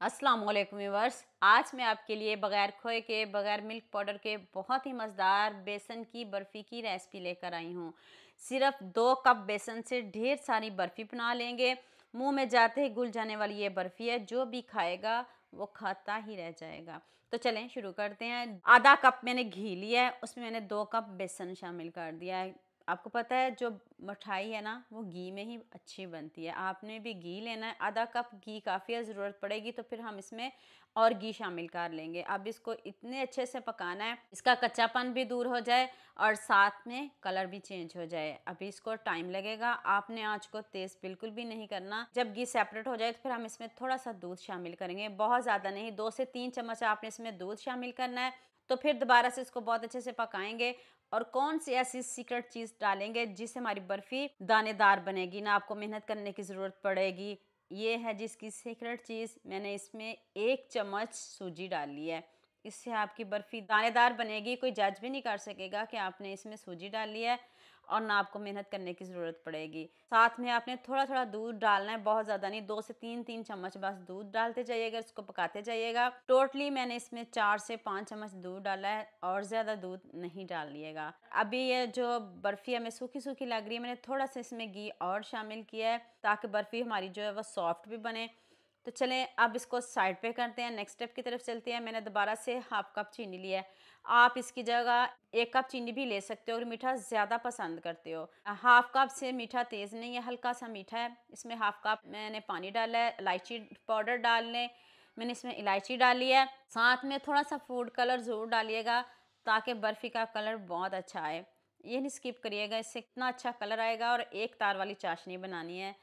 अस्सलाम वालेकुम व्यूअर्स। आज मैं आपके लिए बगैर खोए के बगैर मिल्क पाउडर के बहुत ही मज़ेदार बेसन की बर्फ़ी की रेसिपी लेकर आई हूँ। सिर्फ 2 कप बेसन से ढेर सारी बर्फ़ी बना लेंगे। मुंह में जाते ही घुल जाने वाली ये बर्फ़ी है, जो भी खाएगा वो खाता ही रह जाएगा। तो चलें शुरू करते हैं। आधा कप मैंने घी लिया है, उसमें मैंने 2 कप बेसन शामिल कर दिया है। आपको पता है जो मिठाई है ना वो घी में ही अच्छी बनती है। आपने भी घी लेना है, आधा कप घी काफ़ी है, ज़रूरत पड़ेगी तो फिर हम इसमें और घी शामिल कर लेंगे। अब इसको इतने अच्छे से पकाना है इसका कच्चापन भी दूर हो जाए और साथ में कलर भी चेंज हो जाए। अभी इसको टाइम लगेगा, आपने आँच को तेज़ बिल्कुल भी नहीं करना। जब घी सेपरेट हो जाए तो फिर हम इसमें थोड़ा सा दूध शामिल करेंगे, बहुत ज़्यादा नहीं, 2 से 3 चम्मच आपने इसमें दूध शामिल करना है। तो फिर दोबारा से इसको बहुत अच्छे से पकाएंगे और कौन सी ऐसी सीक्रेट चीज़ डालेंगे जिससे हमारी बर्फ़ी दानेदार बनेगी, ना आपको मेहनत करने की ज़रूरत पड़ेगी। ये है जिसकी सीक्रेट चीज़, मैंने इसमें 1 चम्मच सूजी डाली है। इससे आपकी बर्फ़ी दानेदार बनेगी, कोई जज भी नहीं कर सकेगा कि आपने इसमें सूजी डाली है और ना आपको मेहनत करने की ज़रूरत पड़ेगी। साथ में आपने थोड़ा-थोड़ा दूध डालना है, बहुत ज़्यादा नहीं, 2 से 3 चम्मच बस दूध डालते जाइएगा, इसको पकाते जाइएगा। टोटली मैंने इसमें 4 से 5 चम्मच दूध डाला है और ज़्यादा दूध नहीं डालिएगा। अभी ये जो बर्फ़ी हमें सूखी-सूखी लग रही है, मैंने थोड़ा-सा इसमें घी और शामिल किया है ताकि बर्फ़ी हमारी जो है वो सॉफ्ट भी बने। तो चलें अब इसको साइड पे करते हैं, नेक्स्ट स्टेप की तरफ चलते हैं। मैंने दोबारा से हाफ़ कप चीनी लिया है। आप इसकी जगह 1 कप चीनी भी ले सकते हो अगर मीठा ज़्यादा पसंद करते हो। हाफ़ कप से मीठा तेज़ नहीं है, हल्का सा मीठा है। इसमें हाफ़ कप मैंने पानी डाला है, इलायची पाउडर डाल लें। मैंने इसमें इलायची डाली है, साथ में थोड़ा सा फूड कलर ज़रूर डालिएगा ताकि बर्फ़ी का कलर बहुत अच्छा आए। ये नहीं स्किप करिएगा, इससे इतना अच्छा कलर आएगा। और एक तार वाली चाशनी बनानी है,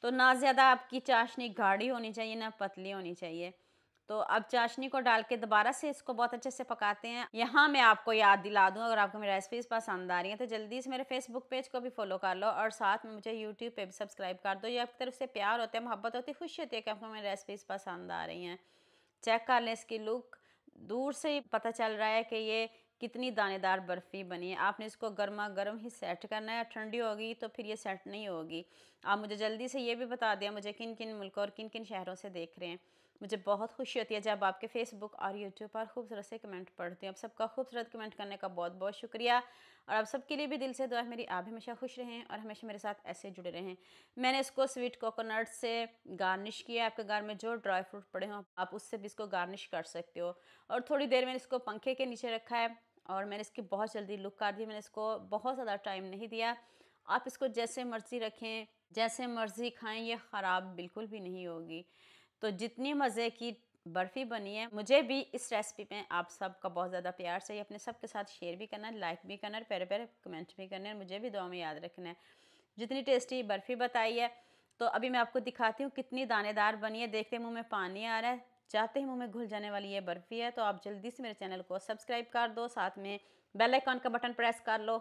तो ना ज़्यादा आपकी चाशनी गाढ़ी होनी चाहिए ना पतली होनी चाहिए। तो अब चाशनी को डाल के दोबारा से इसको बहुत अच्छे से पकाते हैं। यहाँ मैं आपको याद दिला दूँ, अगर आपको मेरी रेसिपीज़ पसंद आ रही हैं तो जल्दी से मेरे फेसबुक पेज को भी फॉलो कर लो और साथ में मुझे यूट्यूब पे भी सब्सक्राइब कर दो। ये आपकी तरफ से प्यार होता है, मोहब्बत होती है, खुशी होती है कि आपको मेरी रेसिपीज़ पसंद आ रही हैं। चेक कर लें इसकी लुक, दूर से ही पता चल रहा है कि ये कितनी दानेदार बर्फ़ी बनी है। आपने इसको गर्मा गर्म ही सेट करना है, ठंडी होगी तो फिर ये सेट नहीं होगी। आप मुझे जल्दी से ये भी बता दें मुझे किन किन मुल्कों और किन किन शहरों से देख रहे हैं। मुझे बहुत खुशी होती है जब आपके फेसबुक और यूट्यूब पर खूबसूरत से कमेंट पढ़ती हूँ। आप सबका खूबसूरत कमेंट करने का बहुत बहुत शुक्रिया। और आप सबके लिए भी दिल से दुआ है मेरी, आप हमेशा खुश रहें और हमेशा मेरे साथ ऐसे जुड़े रहें। मैंने इसको स्वीट कोकोनट से गार्निश किया है। आपके घर में जो ड्राई फ्रूट पड़े हों आप उससे भी इसको गार्निश कर सकते हो। और थोड़ी देर मैंने इसको पंखे के नीचे रखा है और मैंने इसकी बहुत जल्दी लुक कर दी। मैंने इसको बहुत ज़्यादा टाइम नहीं दिया। आप इसको जैसे मर्ज़ी रखें, जैसे मर्ज़ी खाएं, ये ख़राब बिल्कुल भी नहीं होगी। तो जितनी मज़े की बर्फ़ी बनी है, मुझे भी इस रेसिपी में आप सबका बहुत ज़्यादा प्यार चाहिए। अपने सबके साथ शेयर भी करना है, लाइक भी करना है, प्यारे प्यारे कमेंट भी करने हैं, मुझे भी दुआ में याद रखना है। जितनी टेस्टी बर्फ़ी बताई है, तो अभी मैं आपको दिखाती हूँ कितनी दानेदार बनी है। देखते मुँह में पानी आ रहा है, चाहते ही मुँह में घुल जाने वाली ये बर्फ़ी है। तो आप जल्दी से मेरे चैनल को सब्सक्राइब कर दो, साथ में बेल आइकन का बटन प्रेस कर लो